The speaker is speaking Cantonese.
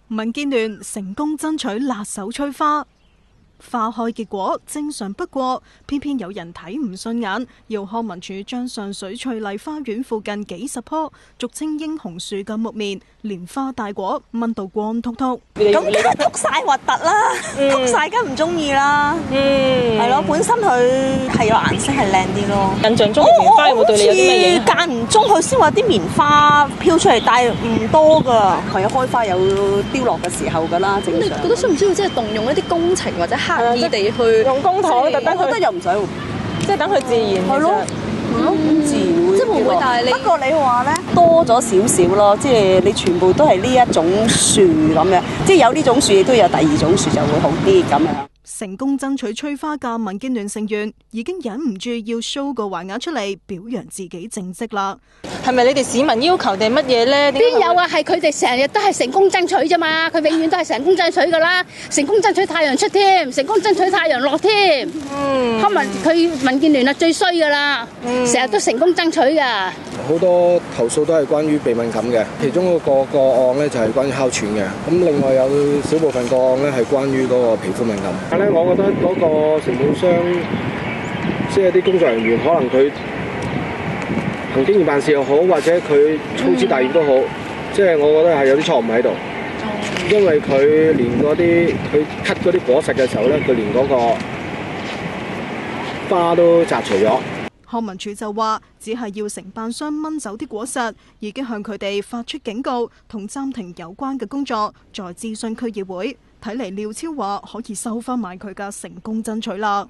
民建聯成功爭取辣手摧花，花開結果正常不過，偏偏有人睇唔順眼，要康文署將上水翠麗花園附近幾十棵俗稱英雄樹嘅木棉連花帶果掹到光禿禿。咁梗係禿晒核突啦，禿晒梗唔中意啦。係咯，本身佢係有顏色係靚啲咯。印象中棉花有冇對你有啲咩影響？間唔中佢先話啲棉花飄出嚟，但係唔多噶。佢有開花有凋落嘅時候㗎啦，正常。你覺得需唔需要即係動用一啲工程或者刻意地去用公帑特登去？我覺得又唔使，即係等佢自然。係咯，自然會。即係會唔會？但係不過你話咧多咗少少咯，即係你全部都係呢一種樹咁樣，即係有呢種樹亦都有第二種樹就會好啲咁樣。成功爭取催花嘅民建聯成員已經忍唔住要 show 個橫額出嚟表揚自己政績啦。係咪你哋市民要求定乜嘢咧？邊有啊？係佢哋成日都係成功爭取啫嘛，佢永遠都係成功爭取噶啦，成功爭取太陽出添，成功爭取太陽落添。佢民建聯啊最衰噶啦，成日都成功爭取噶。好多投訴都係關於鼻敏感嘅，其中一個個案咧就係關於哮喘嘅，咁另外有少部分個案咧係關於嗰個皮膚敏感。但係咧，我覺得嗰個承辦商，即係啲工作人員，可能佢行經驗辦事又好，或者佢粗枝大葉都好，即係我覺得係有啲錯誤喺度，因為佢連嗰啲佢 cut 嗰啲果實嘅時候咧，佢連嗰個花都摘除咗。康文署就話，只係要承辦商掹走啲果實，已經向佢哋發出警告，同暫停有關嘅工作，再諮詢區議會。睇嚟廖超話可以收翻埋佢嘅成功爭取啦。